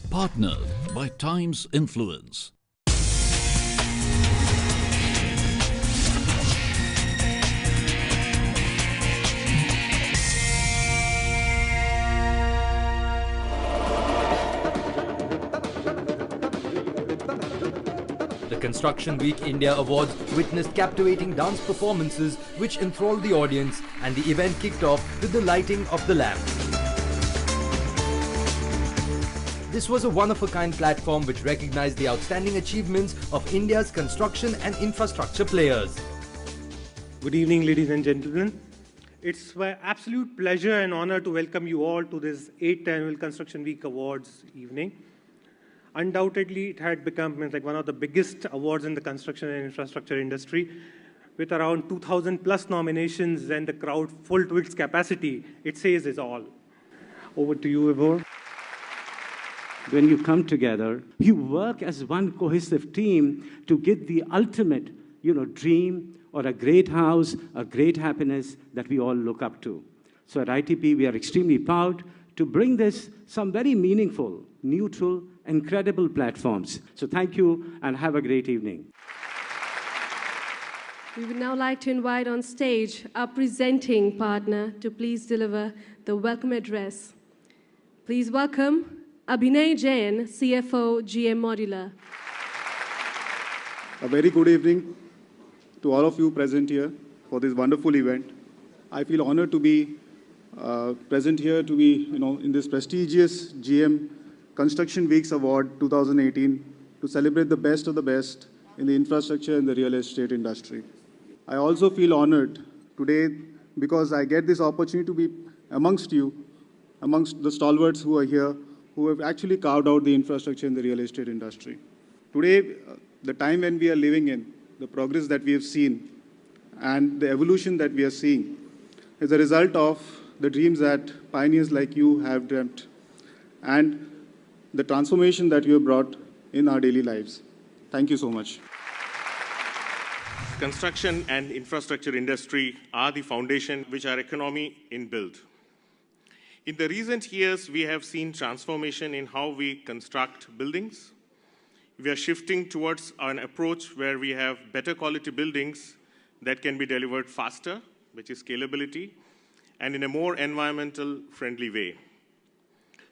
Partnered by Times Influence. The Construction Week India Awards witnessed captivating dance performances which enthralled the audience, and the event kicked off with the lighting of the lamp. This was a one-of-a-kind platform which recognized the outstanding achievements of India's construction and infrastructure players. Good evening, ladies and gentlemen. It's my absolute pleasure and honor to welcome you all to this 8th Annual Construction Week Awards evening. Undoubtedly, it had become like one of the biggest awards in the construction and infrastructure industry. With around 2,000 plus nominations and the crowd full to its capacity, it says it all. Over to you, Vibhor. When you come together, you work as one cohesive team to get the ultimate, dream or a great house, a great happiness that we all look up to. So at ITP, we are extremely proud to bring this some very meaningful, neutral, and credible platforms. So thank you and have a great evening. We would now like to invite on stage our presenting partner to please deliver the welcome address. Please welcome Abhinay Jain, CFO, GM Modular. A very good evening to all of you present here for this wonderful event. I feel honored to be present here to be, in this prestigious GM Construction Weeks Award 2018 to celebrate the best of the best in the infrastructure and the real estate industry. I also feel honored today because I get this opportunity to be amongst you, amongst the stalwarts who are here, who have actually carved out the infrastructure in the real estate industry. Today, the time when we are living in, the progress that we have seen, and the evolution that we are seeing is a result of the dreams that pioneers like you have dreamt, and the transformation that you have brought in our daily lives. Thank you so much. Construction and infrastructure industry are the foundation which our economy is built. In the recent years, we have seen transformation in how we construct buildings. We are shifting towards an approach where we have better quality buildings that can be delivered faster, which is scalability, and in a more environmental friendly way.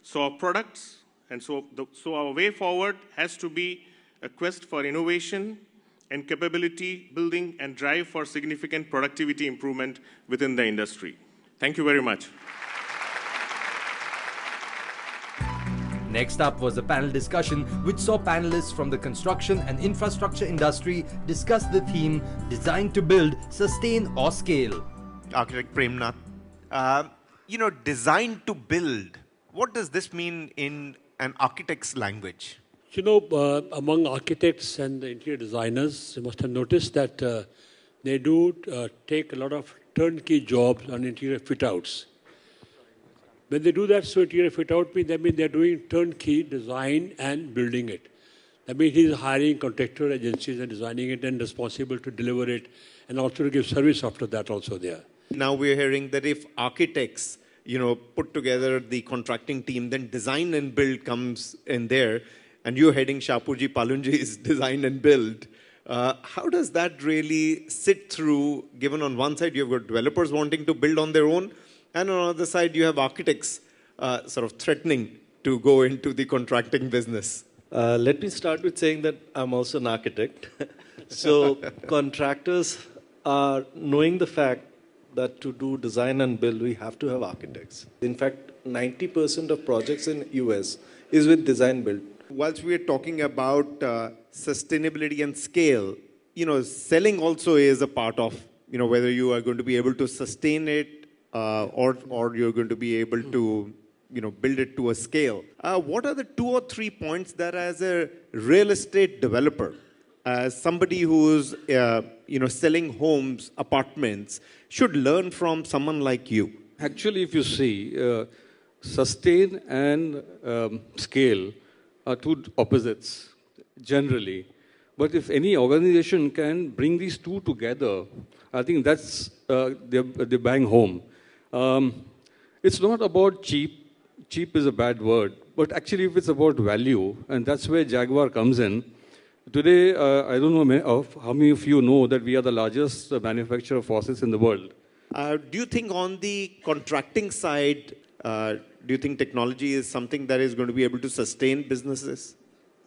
So our products, and so our way forward has to be a quest for innovation and capability building and drive for significant productivity improvement within the industry. Thank you very much. Next up was a panel discussion which saw panelists from the construction and infrastructure industry discuss the theme Design to Build, Sustain or Scale. Architect Premnath. Design to build. What does this mean in an architect's language? Among architects and the interior designers, you must have noticed that they do take a lot of turnkey jobs on interior fit-outs. When they do that, so interior fit-out means they're doing turnkey design and building it. That means he's hiring contractor agencies and designing it and responsible to deliver it and also to give service after that also there. Now we're hearing that if architects, put together the contracting team, then design and build comes in there, and you're heading Shapurji Palunji's design and build. How does that really sit through, given on one side you have got developers wanting to build on their own, and on the other side you have architects sort of threatening to go into the contracting business? Let me start with saying that I'm also an architect. So contractors are knowing the fact that to do design and build, we have to have architects. In fact, 90% of projects in US is with design build. Whilst we are talking about sustainability and scale, selling also is a part of, whether you are going to be able to sustain it or you're going to be able to, build it to a scale. What are the 2 or 3 points that as a real estate developer, as somebody who's, selling homes, apartments, should learn from someone like you? Actually, if you see, sustain and scale are two opposites, generally. But if any organization can bring these two together, I think that's the bang home. It's not about cheap. Cheap is a bad word. But actually, if it's about value, and that's where Jaguar comes in. Today, I don't know how many of you know that we are the largest manufacturer of faucets in the world. Do you think on the contracting side, do you think technology is something that is going to be able to sustain businesses?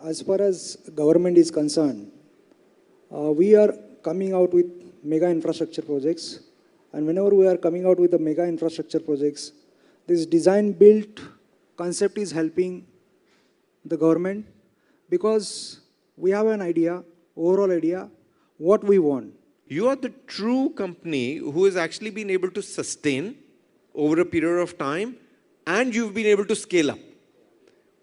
As far as government is concerned, we are coming out with mega infrastructure projects. And whenever we are coming out with the mega infrastructure projects, this design-build concept is helping the government because we have an idea, overall idea, what we want. You are the true company who has actually been able to sustain over a period of time, and you've been able to scale up.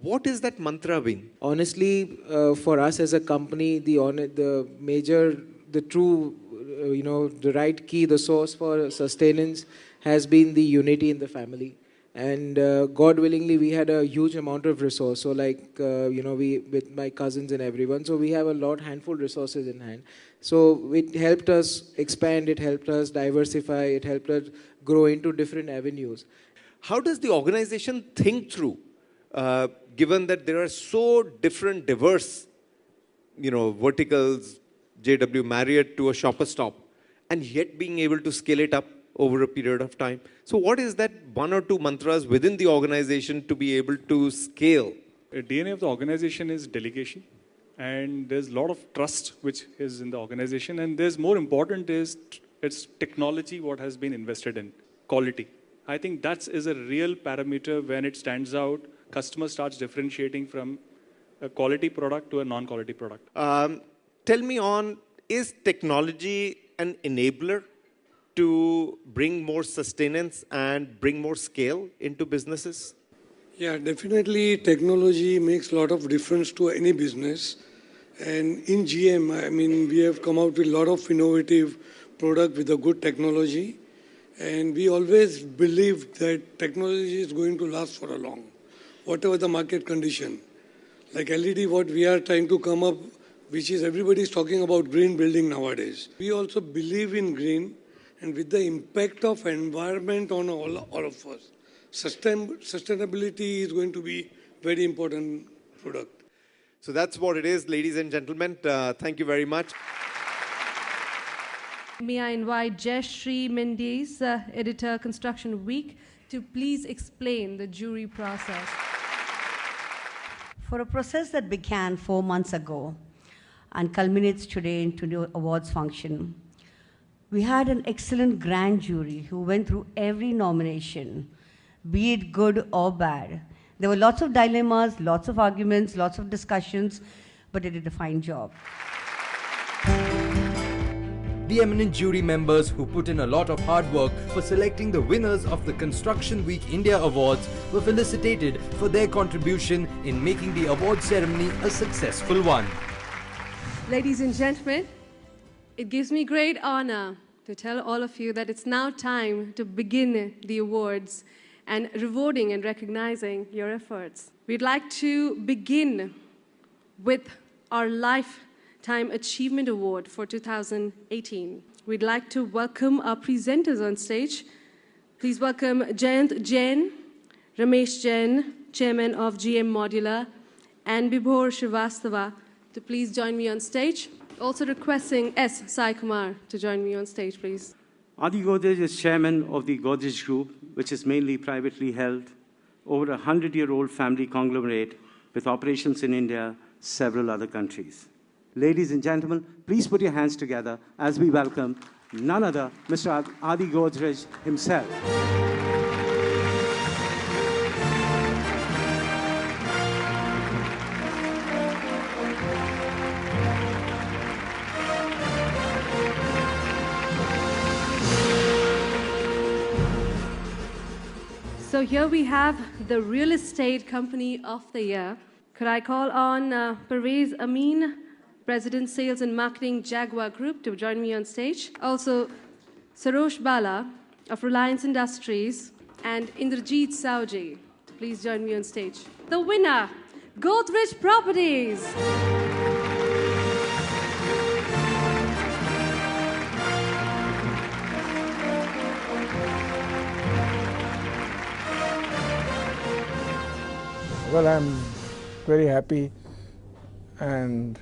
What is that mantra been? Honestly, for us as a company, the true, the right key, the source for sustenance has been the unity in the family. And God willingly, we had a huge amount of resource. So we with my cousins and everyone, so we have a handful resources in hand. So it helped us expand, it helped us diversify, it helped us grow into different avenues. How does the organization think through, given that there are so different, diverse, verticals, JW Marriott to a shopper stop, and yet being able to scale it up over a period of time? So what is that one or two mantras within the organization to be able to scale? The DNA of the organization is delegation. And there's a lot of trust which is in the organization. And there's more important is it's technology what has been invested in, quality. I think that is a real parameter when it stands out. Customer starts differentiating from a quality product to a non-quality product. Tell me is technology an enabler to bring more sustenance and bring more scale into businesses? Yeah, definitely technology makes a lot of difference to any business. And in GM, we have come out with a lot of innovative product with a good technology. And we always believe that technology is going to last for a long, whatever the market condition. Like LED, what we are trying to come up, which is everybody is talking about green building nowadays. We also believe in green, and with the impact of environment on all of us, sustainability is going to be very important product. So that's what it is, ladies and gentlemen. Thank you very much. May I invite Jayashree Mendes, editor, Construction Week, to please explain the jury process. For a process that began 4 months ago and culminates today into the awards function, we had an excellent grand jury who went through every nomination, be it good or bad. There were lots of dilemmas, lots of arguments, lots of discussions, but they did a fine job. The eminent jury members who put in a lot of hard work for selecting the winners of the Construction Week India Awards were felicitated for their contribution in making the award ceremony a successful one. Ladies and gentlemen, it gives me great honor to tell all of you that it's now time to begin the awards and rewarding and recognizing your efforts. We'd like to begin with our Lifetime Achievement Award for 2018. We'd like to welcome our presenters on stage. Please welcome Jayant Jain, Ramesh Jain, Chairman of GM Modular, and Bibhor Srivastava to please join me on stage. Also requesting S. Sai Kumar to join me on stage, please. Adi Godrej is chairman of the Godrej Group, which is mainly privately held, over 100-year-old family conglomerate with operations in India, several other countries. Ladies and gentlemen, please put your hands together as we welcome none other, Mr. Adi Godrej himself. So here we have the Real Estate Company of the Year. Could I call on Pervez Amin, President, Sales and Marketing, Jaguar Group, to join me on stage. Also, Sarosh Bala of Reliance Industries and Indrajit Saoji to please join me on stage. The winner, Godrej Properties. Well, I'm very happy and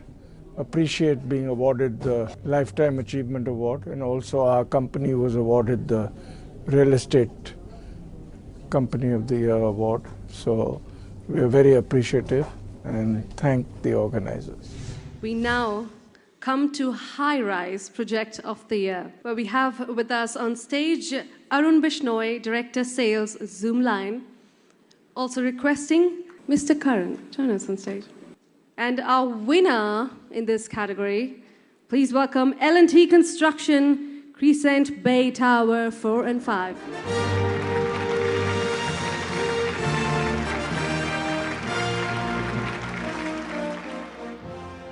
appreciate being awarded the Lifetime Achievement Award, and also our company was awarded the Real Estate Company of the Year award. So we are very appreciative and thank the organizers. We now come to High Rise Project of the Year, where we have with us on stage Arun Bishnoi, Director Sales, Zoomline, also requesting Mr. Karan, join us on stage. And our winner in this category, please welcome L&T Construction, Crescent Bay Tower 4 and 5.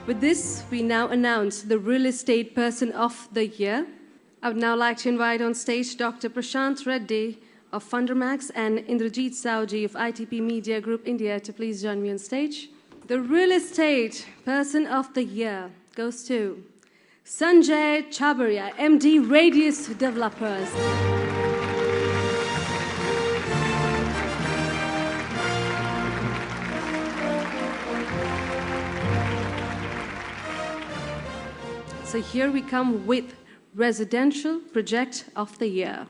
With this, we now announce the Real Estate Person of the Year. I would now like to invite on stage Dr. Prashant Reddy of Fundermax and Indrajit Saoji of ITP Media Group India to please join me on stage. The Real Estate Person of the Year goes to Sanjay Chabaria, MD Radius Developers. So here we come with Residential Project of the Year.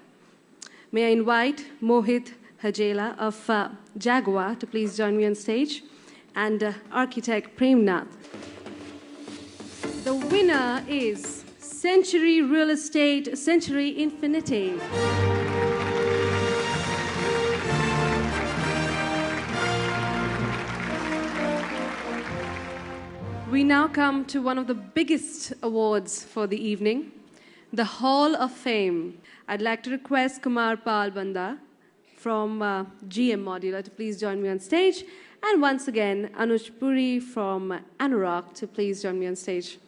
May I invite Mohit Hajela of Jaguar to please join me on stage, and architect Premnath. The winner is Century Real Estate, Century Infinity. We now come to one of the biggest awards for the evening, the Hall of Fame. I'd like to request Kumar Pal Banda from GM Modular to please join me on stage. And once again, Anuj Puri from Anurag to please join me on stage.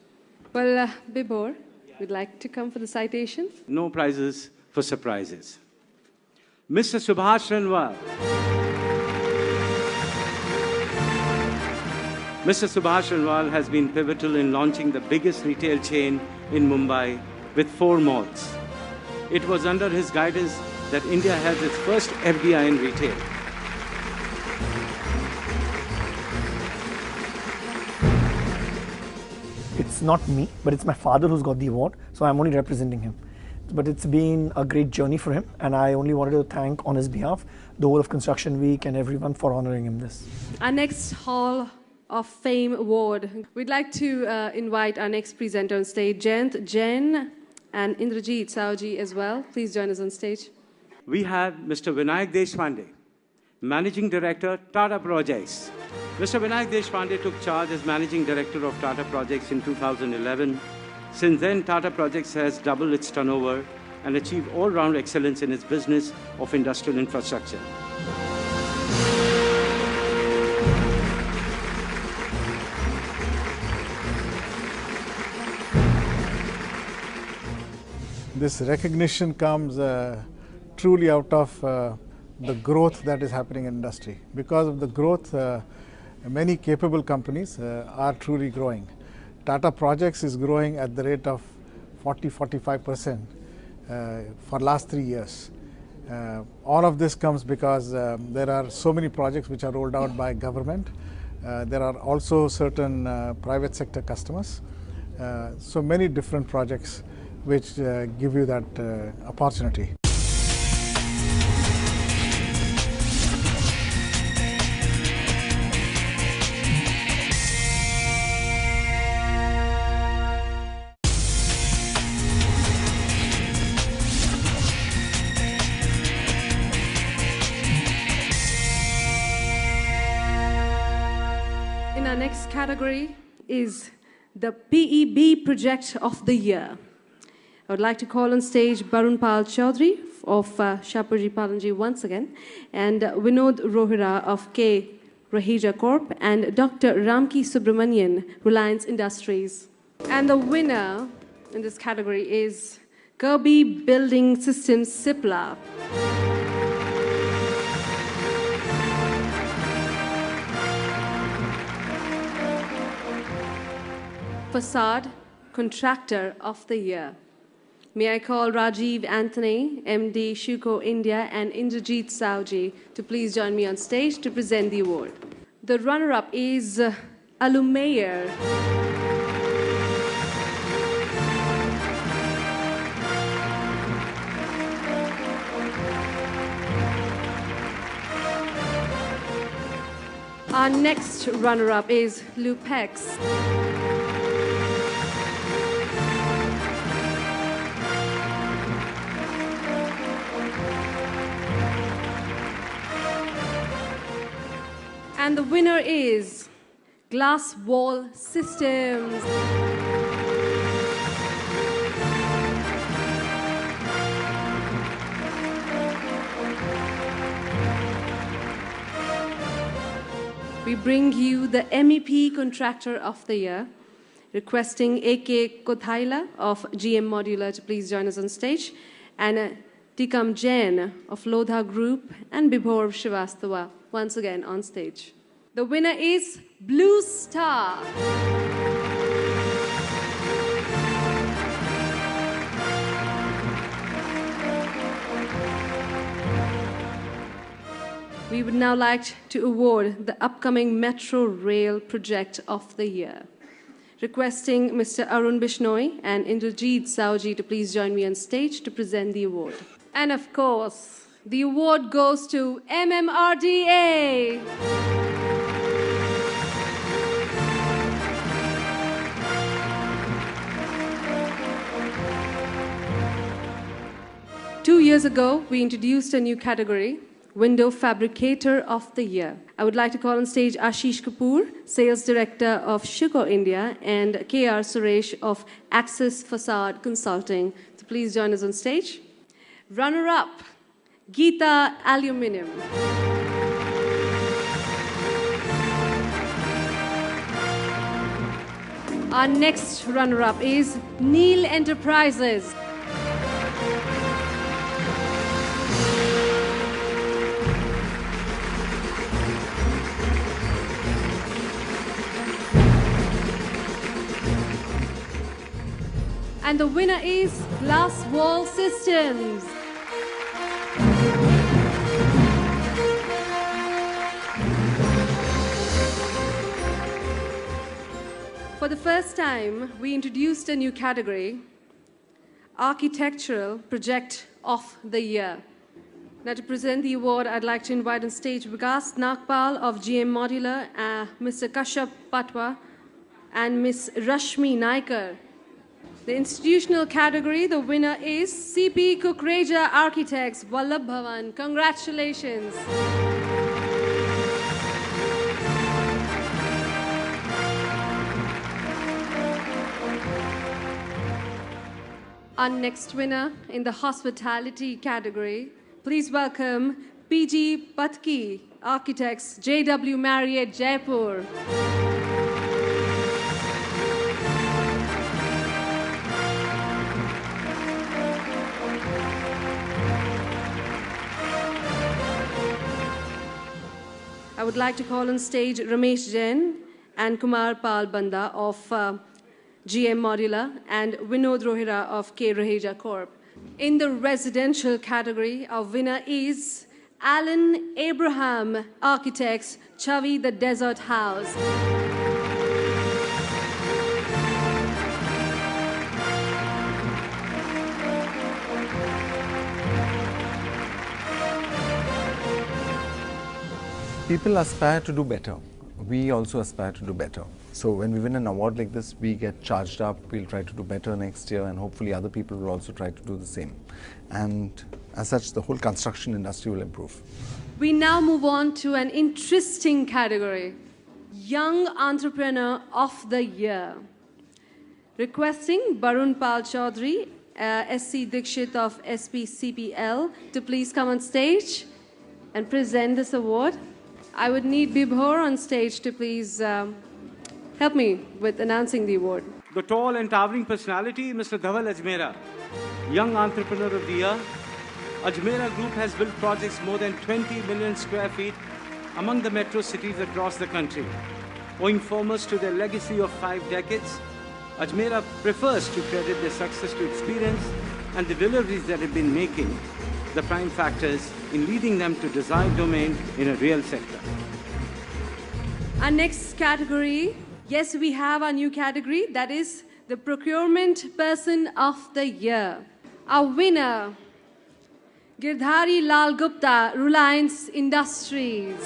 Well, Bibor, we'd like to come for the citation. No prizes for surprises. Mr. Subhash Ranwal. Mr. Subhash Ranwal has been pivotal in launching the biggest retail chain in Mumbai with 4 malls. It was under his guidance that India has its first FDI in retail. It's not me, but it's my father who's got the award, so I'm only representing him. But it's been a great journey for him, and I only wanted to thank on his behalf the whole of Construction Week and everyone for honoring him this. Our next Hall of Fame award. We'd like to invite our next presenter on stage, Jayant Jain and Indrajit Saoji as well. Please join us on stage. We have Mr. Vinayak Deshpande, Managing Director, Tata Projects. Mr. Vinayak Deshpande took charge as Managing Director of Tata Projects in 2011. Since then, Tata Projects has doubled its turnover and achieved all-round excellence in its business of industrial infrastructure. This recognition comes truly out of the growth that is happening in industry. Because of the growth, many capable companies are truly growing. Tata Projects is growing at the rate of 40–45% for last 3 years. All of this comes because there are so many projects which are rolled out by government. There are also certain private sector customers. So many different projects which give you that opportunity. In our next category is the PEB Project of the Year. I would like to call on stage Barun Pal Chaudhary of Shapoorji Pallonji once again, and Vinod Rohira of K. Rahija Corp, and Dr. Ramki Subramanian, Reliance Industries. And the winner in this category is Kirby Building Systems Cipla. Facade Contractor of the Year. May I call Rajiv Anthony, MD Shuko India, and Indrajit Saoji to please join me on stage to present the award. The runner-up is Alumayer. Our next runner-up is Lupex. And the winner is Glass Wall Systems. We bring you the MEP Contractor of the Year, requesting A.K. Kothaila of GM Modular to please join us on stage, and Tikam Jain of Lodha Group, and Bibhor Srivastava once again on stage. The winner is Blue Star. We would now like to award the upcoming Metro Rail Project of the Year. Requesting Mr. Arun Bishnoi and Indrajit Saoji to please join me on stage to present the award. And of course, the award goes to MMRDA. Two years ago, we introduced a new category, Window Fabricator of the Year. I would like to call on stage Ashish Kapoor, Sales Director of Shuko India, and K.R. Suresh of Access Facade Consulting to please join us on stage. Runner-up, Geeta Aluminium. Our next runner-up is Neil Enterprises. And the winner is Glass Wall Systems. For the first time, we introduced a new category, Architectural Project of the Year. Now to present the award, I'd like to invite on stage Vikas Nagpal of GM Modular, Mr. Kashyap Patwa, and Ms. Rashmi Naikar. The institutional category, the winner is CP Kukreja Architects, Vallabh Bhavan. Congratulations. Our next winner in the hospitality category, please welcome PG Patki Architects, JW Marriott, Jaipur. I would like to call on stage Ramesh Jain and Kumar Pal Banda of GM Modular and Vinod Rohira of K. Raheja Corp. In the residential category, our winner is Alan Abraham Architects, Chavi the Desert House. People aspire to do better. We also aspire to do better. So when we win an award like this, we get charged up. We'll try to do better next year, and hopefully other people will also try to do the same. And as such, the whole construction industry will improve. We now move on to an interesting category, Young Entrepreneur of the Year. Requesting Barun Pal Chaudhary, SC Dikshit of SPCPL to please come on stage and present this award. I would need Bibhor on stage to please help me with announcing the award. The tall and towering personality, Mr. Dhaval Ajmera, Young Entrepreneur of the Year. Ajmera Group has built projects more than 20 million square feet among the metro cities across the country. Owing foremost to their legacy of 5 decades, Ajmera prefers to credit their success to experience and the deliveries that have been making the prime factors in leading them to desired domain in a real sector. Our next category, yes, we have our new category, that is the Procurement Person of the Year. Our winner, Girdhari Lal Gupta, Reliance Industries.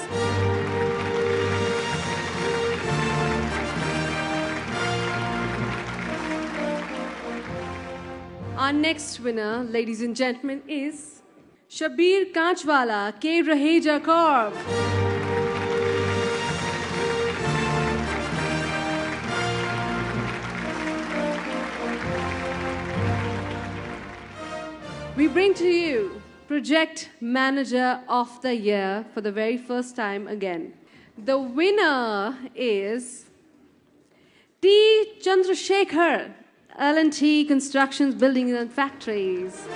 Our next winner, ladies and gentlemen, is Shabir Kanchwala, K. Raheja Corp. We bring to you Project Manager of the Year for the very first time again. The winner is T. Chandrasekhar, L&T Constructions, Buildings and Factories.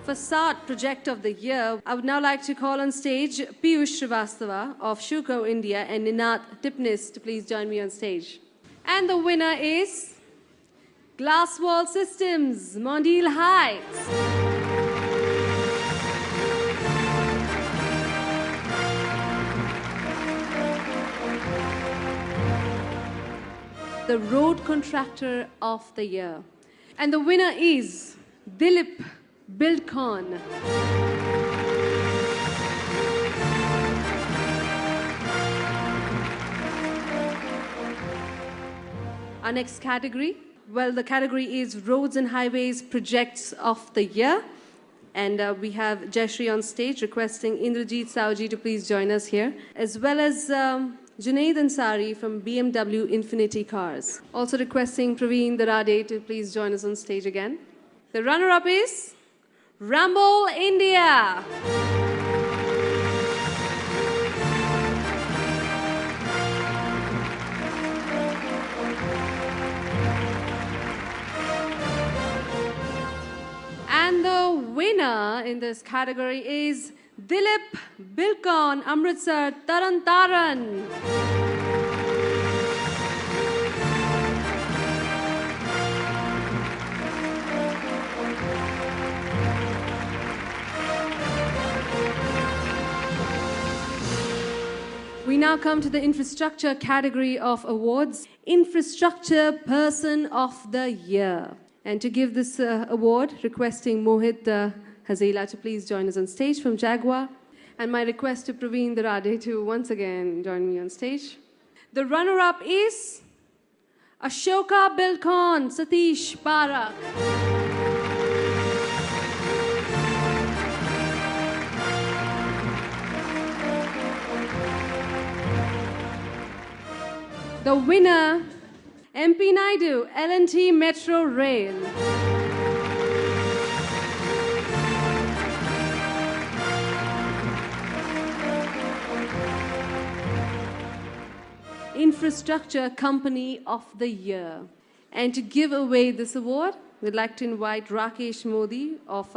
Facade Project of the Year, I would now like to call on stage Piyush Srivastava of Shuko India and Ninat Tipnis to please join me on stage. And the winner is Glass Wall Systems, Mondale Heights. The Road Contractor of the Year. And the winner is Dilip Buildcon. Our next category, well, the category is Roads and Highways Projects of the Year. And we have Jayashree on stage requesting Indrajit Saoji to please join us here, as well as Junaid Ansari from BMW Infinity Cars. Also requesting Praveen Darade to please join us on stage again. The runner-up is Ramble India. And the winner in this category is Dilip Bilkon, Amritsar, Taran Taran. We now come to the infrastructure category of awards, Infrastructure Person of the Year. And to give this award, requesting Mohit Hazela to please join us on stage from Jaguar. And my request to Praveen Darade to once again join me on stage. The runner-up is Ashoka Bilkon, Satish Parak. The winner, MP Naidu, L&T Metro Rail. Infrastructure Company of the Year. And to give away this award, we'd like to invite Rakesh Modi of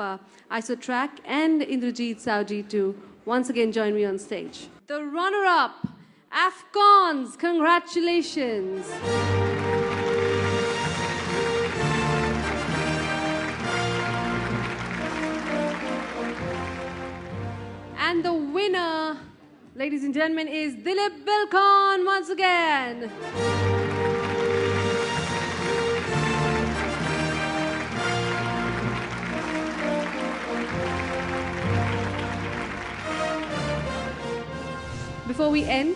Isotrack and Indrajit Saoji to once again join me on stage. The runner-up, AFCONs, congratulations. And the winner, ladies and gentlemen, is Dilip Bilkon once again. Before we end,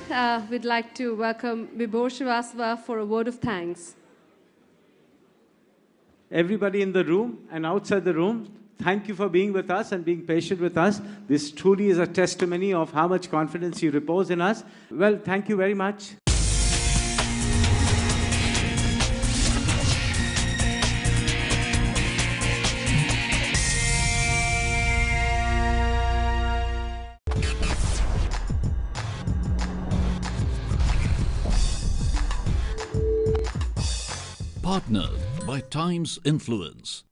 we'd like to welcome Vibhor Srivastava for a word of thanks. Everybody in the room and outside the room, thank you for being with us and being patient with us. This truly is a testimony of how much confidence you repose in us. Well, thank you very much. Partnered by Times Influence.